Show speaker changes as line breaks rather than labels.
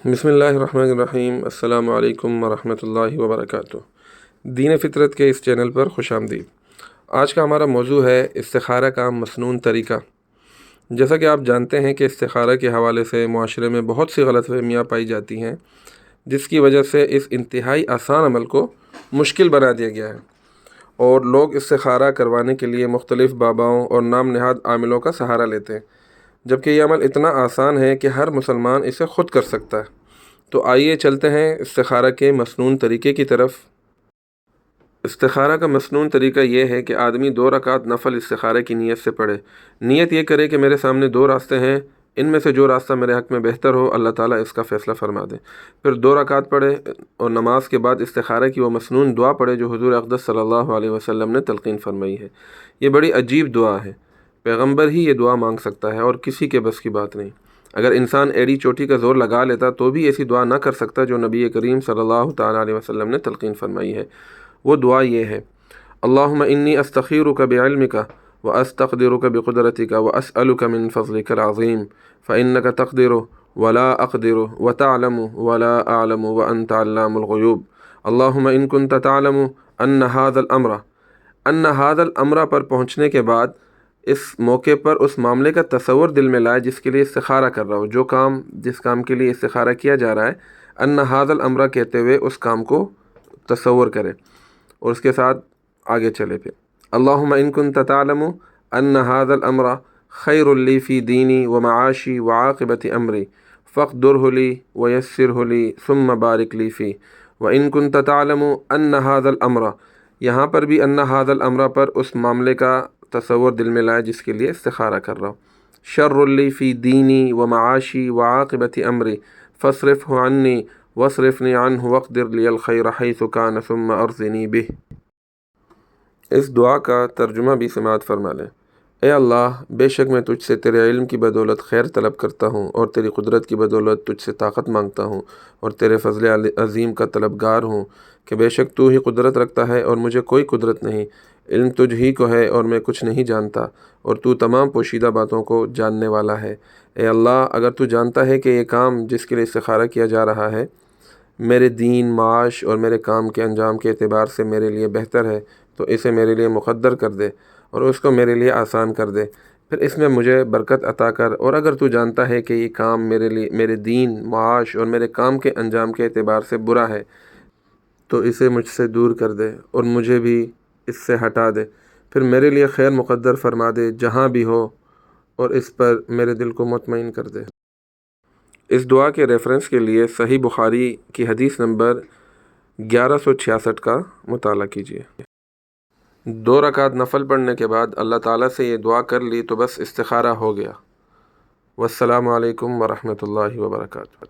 بسم اللہ الرحمن الرحیم۔ السلام علیکم ورحمۃ اللہ وبرکاتہ۔ دین فطرت کے اس چینل پر خوش آمدید۔ آج کا ہمارا موضوع ہے استخارہ کا مسنون طریقہ۔ جیسا کہ آپ جانتے ہیں کہ استخارہ کے حوالے سے معاشرے میں بہت سی غلط فہمیاں پائی جاتی ہیں، جس کی وجہ سے اس انتہائی آسان عمل کو مشکل بنا دیا گیا ہے، اور لوگ استخارہ کروانے کے لیے مختلف باباؤں اور نام نہاد عاملوں کا سہارا لیتے ہیں، جبکہ یہ عمل اتنا آسان ہے کہ ہر مسلمان اسے خود کر سکتا ہے۔ تو آئیے چلتے ہیں استخارہ کے مسنون طریقے کی طرف۔ استخارہ کا مسنون طریقہ یہ ہے کہ آدمی 2 رکعت نفل استخارہ کی نیت سے پڑھے۔ نیت یہ کرے کہ میرے سامنے 2 راستے ہیں، ان میں سے جو راستہ میرے حق میں بہتر ہو اللہ تعالیٰ اس کا فیصلہ فرما دے۔ پھر 2 رکعت پڑھے اور نماز کے بعد استخارہ کی وہ مسنون دعا پڑھے جو حضور اقدس صلی اللہ علیہ وسلم نے تلقین فرمائی ہے۔ یہ بڑی عجیب دعا ہے، پیغمبر ہی یہ دعا مانگ سکتا ہے اور کسی کے بس کی بات نہیں۔ اگر انسان ایڑی چوٹی کا زور لگا لیتا تو بھی ایسی دعا نہ کر سکتا جو نبی کریم صلی اللہ تعالیٰ علیہ وسلم نے تلقین فرمائی ہے۔ وہ دعا یہ ہے: اللہم انی استخیرک بعلمک واستقدرک بقدرتک واسألک من فضلک العظیم فإنک تقدر ولا اقدر وتعلم ولا اعلم وانت علام الغیوب۔ اللہم ان کنت تعلم ان هذا الامر پر پہنچنے کے بعد اس موقع پر اس معاملے کا تصور دل میں لائے جس کے لیے استخارہ کر رہا ہو، جس کام کے لیے استخارہ کیا جا رہا ہے، ان هذا الامر کہتے ہوئے اس کام کو تصور کرے اور اس کے ساتھ آگے چلے۔ پھر اللہم ان کنت تعلم ان هذا الامر خیر لی فی دینی ومعاشی وعاقبت امری فاقدرہ لی ویسرہ لی ثم بارک لی فی۔ وان کنت تعلم ان هذا الامر، یہاں پر بھی ان هذا الامر پر اس معاملے کا تصور دل میں لائے جس کے لیے استخارہ کر رہا ہوں۔ شر لی فی دینی ومعاشی وعاقبت امری فاصرفہ عنی واصرفنی عنہ واقدر لی الخیر حیث کان ثم ارضنی بہ۔ اس دعا کا ترجمہ بھی سماعت فرما لیں۔ اے اللہ، بے شک میں تجھ سے تیرے علم کی بدولت خیر طلب کرتا ہوں، اور تیری قدرت کی بدولت تجھ سے طاقت مانگتا ہوں، اور تیرے فضل عظیم کا طلبگار ہوں کہ بے شک تو ہی قدرت رکھتا ہے اور مجھے کوئی قدرت نہیں۔ علم تجھ ہی کو ہے اور میں کچھ نہیں جانتا، اور تو تمام پوشیدہ باتوں کو جاننے والا ہے۔ اے اللہ، اگر تو جانتا ہے کہ یہ کام جس کے لیے استخارہ کیا جا رہا ہے میرے دین، معاش اور میرے کام کے انجام کے اعتبار سے میرے لیے بہتر ہے تو اسے میرے لیے مقدر کر دے اور اس کو میرے لیے آسان کر دے، پھر اس میں مجھے برکت عطا کر۔ اور اگر تو جانتا ہے کہ یہ کام میرے دین، معاش اور میرے کام کے انجام کے اعتبار سے برا ہے تو اسے مجھ سے دور کر دے اور مجھے بھی اس سے ہٹا دے، پھر میرے لیے خیر مقدر فرما دے جہاں بھی ہو، اور اس پر میرے دل کو مطمئن کر دے۔ اس دعا کے ریفرنس کے لیے صحیح بخاری کی حدیث نمبر 1166 کا مطالعہ کیجیے۔ 2 رکعت نفل پڑھنے کے بعد اللہ تعالیٰ سے یہ دعا کر لی تو بس استخارہ ہو گیا۔ والسلام علیکم ورحمۃ اللہ وبرکاتہ۔